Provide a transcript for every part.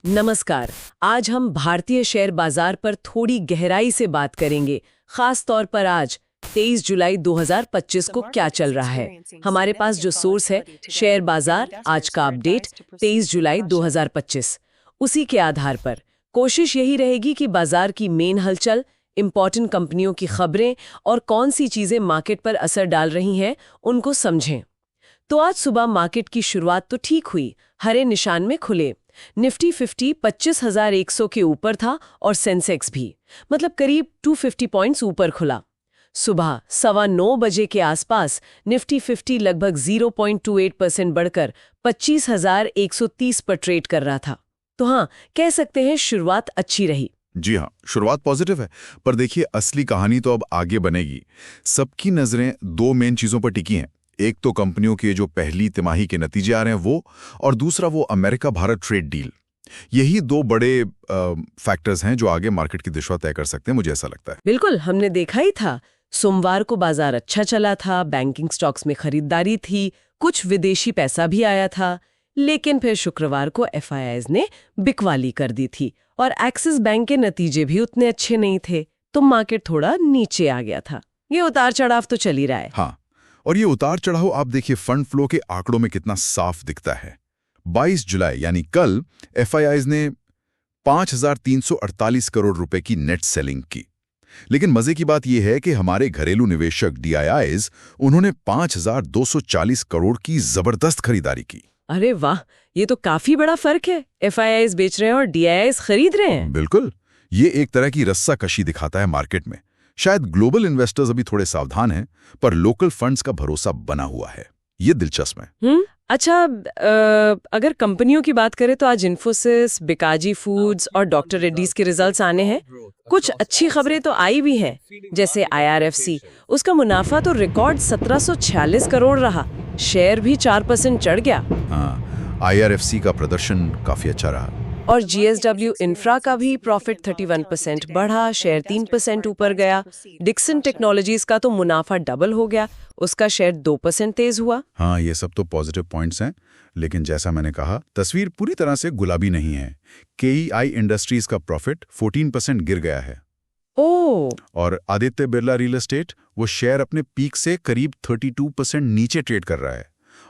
नमस्कार। आज हम भारतीय शेयर बाजार पर थोड़ी गहराई से बात करेंगे, खास तौर पर आज 23 जुलाई 2025 को क्या चल रहा है। हमारे पास जो सोर्स है शेयर बाजार आज का अपडेट 23 जुलाई 2025, उसी के आधार पर कोशिश यही रहेगी कि बाजार की मेन हलचल, इंपॉर्टेंट कंपनियों की खबरें और कौन सी चीजें मार्केट पर असर डाल रही हैं उनको समझें। तो आज सुबह मार्केट की शुरुआत तो ठीक हुई, हरे निशान में खुले। निफ्टी 50 25,100 के ऊपर था और सेंसेक्स भी, मतलब करीब 250 पॉइंट्स ऊपर खुला। सुबह 9:15 बजे के आसपास निफ्टी 50 लगभग 0.28% बढ़कर 25,130 पर ट्रेड कर रहा था। तो हाँ, कह सकते हैं शुरुआत अच्छी रही। जी हाँ, शुरुआत पॉजिटिव है, पर देखिए असली कहानी तो अब आगे बनेगी। सबकी नजरें दो मेन चीजों पर टिकी हैं। एक तो कंपनियों के जो पहली तिमाही के नतीजे आ रहे हैं वो, और दूसरा वो अमेरिका भारत ट्रेड डील। यही दो बड़े फैक्टर्स हैं जो आगे मार्केट की दिशा तय कर सकते हैं, मुझे ऐसा लगता है। बिल्कुल, हमने देखा ही था। सोमवार को बाजार अच्छा चला था, बैंकिंग स्टॉक्स में खरीदारी थी, कुछ विदेशी पैसा भी आया था। लेकिन फिर शुक्रवार को एफआईआईज ने बिकवाली कर दी थी और एक्सिस बैंक के नतीजे भी उतने अच्छे नहीं थे, तो मार्केट थोड़ा नीचे आ गया था। ये उतार चढ़ाव तो चल ही रहा है। हाँ, और ये उतार चढ़ाव आप देखिए फंड फ्लो के आंकड़ों में कितना साफ दिखता है। 22 जुलाई यानी कल एफआईआईज ने 5,348 करोड़ रुपए की नेट सेलिंग की। लेकिन मजे की बात यह है कि हमारे घरेलू निवेशक डीआईआईज, उन्होंने 5,240 करोड़ की जबरदस्त खरीदारी की। अरे वाह, ये तो काफी बड़ा फर्क है। एफआईआईज बेच रहे हैं और डीआईआईज खरीद रहे हैं। बिल्कुल, ये एक तरह की रस्साकशी दिखाता है मार्केट में। शायद ग्लोबल इन्वेस्टर्स अभी थोड़े सावधान हैं, पर लोकल फंड्स का भरोसा बना हुआ है। ये दिलचस्प है। अच्छा, अगर कंपनियों की बात करें तो आज इन्फोसिस, बिकाजी फूड्स और डॉक्टर रेड्डीज के रिजल्ट्स आने हैं। कुछ अच्छी खबरें तो आई भी हैं, जैसे आईआरएफसी, उसका मुनाफा तो रिकॉर्ड 1746 करोड़ रहा, शेयर भी 4% चढ़ गया। हाँ, आईआरएफसी का प्रदर्शन काफी अच्छा रहा। और जीएसडब्ल्यू इंफ्रा का भी प्रॉफिट 31% बढ़ा, शेयर 3% ऊपर गया। डिक्सन टेक्नोलॉजीज का तो मुनाफा डबल हो गया, उसका शेयर 2% तेज हुआ। हाँ, ये सब तो पॉजिटिव पॉइंट्स हैं, लेकिन जैसा मैंने कहा, तस्वीर पूरी तरह से गुलाबी नहीं है। केईआई इंडस्ट्रीज का प्रॉफिट 14% गिर गया है। ओह! और आदित्य बिरला रियल एस्टेट, वो शेयर अपने पीक से करीब 32% नीचे ट्रेड कर रहा है।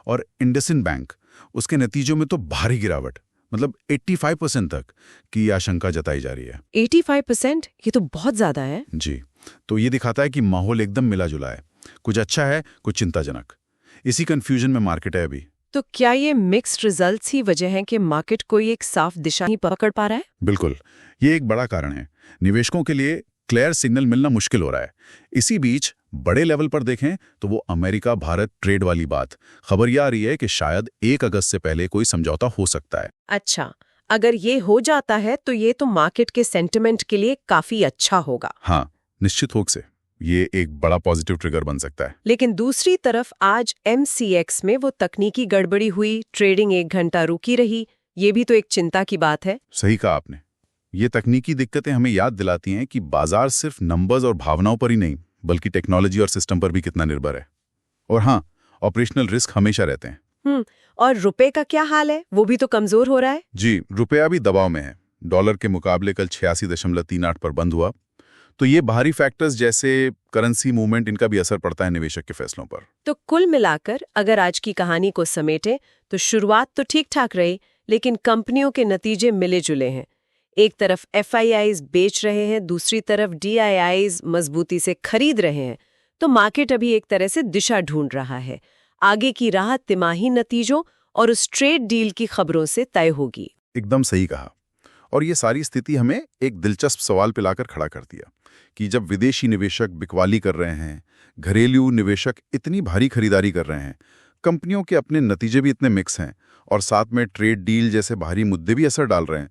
और इंडसिंड बैंक, उसके नतीजों में तो भारी गिरावट, मतलब 85% तक की आशंका जताई जा रही है। 85%? ये तो बहुत ज्यादा है। जी, तो ये दिखाता है कि माहौल एकदम मिला जुला है, कुछ अच्छा है, कुछ चिंताजनक। इसी कंफ्यूजन में मार्केट है अभी। तो क्या ये मिक्स्ड रिजल्ट्स ही वजह है कि मार्केट कोई एक साफ दिशा ही पकड़ पा रहा है? बिल्कुल, ये एक बड़ा कारण है। निवेशकों के लिए क्लियर सिग्नल मिलना मुश्किल हो रहा है। इसी बीच बड़े लेवल पर देखें तो वो अमेरिका भारत ट्रेड वाली बात, खबर ये आ रही है कि शायद 1 अगस्त से पहले कोई समझौता हो सकता है। अच्छा, अगर ये हो जाता है तो ये तो मार्केट के सेंटिमेंट के लिए काफी अच्छा होगा। हाँ, निश्चित रूप से ये एक बड़ा पॉजिटिव ट्रिगर बन सकता है। लेकिन दूसरी तरफ आज एमसीएक्स में वो तकनीकी गड़बड़ी हुई, ट्रेडिंग 1 घंटा रुकी रही। ये भी तो एक चिंता की बात है। सही कहा आपने। ये तकनीकी दिक्कतें हमें याद दिलाती हैं कि बाजार सिर्फ नंबर्स और भावनाओं पर ही नहीं, बल्कि टेक्नोलॉजी और सिस्टम पर भी कितना निर्भर है। और हाँ, ऑपरेशनल रिस्क हमेशा रहते हैं। और रुपए का क्या हाल है? वो भी तो कमजोर हो रहा है। जी, रुपया भी दबाव में है। डॉलर के मुकाबले कल 86.38 पर बंद हुआ। तो ये बाहरी फैक्टर्स जैसे करेंसी मूवमेंट, इनका भी असर पड़ता है निवेशक के फैसलों पर। तो कुल मिलाकर अगर आज की कहानी को समेटे तो शुरुआत तो ठीक ठाक रही, लेकिन कंपनियों के नतीजे मिले जुले हैं। एक तरफ एफआईआईज बेच रहे हैं, दूसरी तरफ डीआईआईज मजबूती से खरीद रहे हैं। तो मार्केट अभी एक तरह से दिशा ढूंढ रहा है। आगे की राह तिमाही नतीजों और उस ट्रेड डील की खबरों से तय होगी। एकदम सही कहा। और ये सारी स्थिति हमें एक दिलचस्प सवाल पे लाकर खड़ा कर दिया कि जब विदेशी निवेशक बिकवाली कर रहे हैं, घरेलू निवेशक इतनी भारी खरीदारी कर रहे हैं, कंपनियों के अपने नतीजे भी इतने मिक्स हैं, और साथ में ट्रेड डील जैसे भारी मुद्दे भी असर डाल रहे हैं,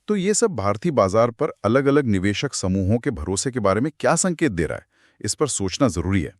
तो ये सब भारतीय बाजार पर अलग अलग निवेशक समूहों के भरोसे के बारे में क्या संकेत दे रहा है, इस पर सोचना जरूरी है।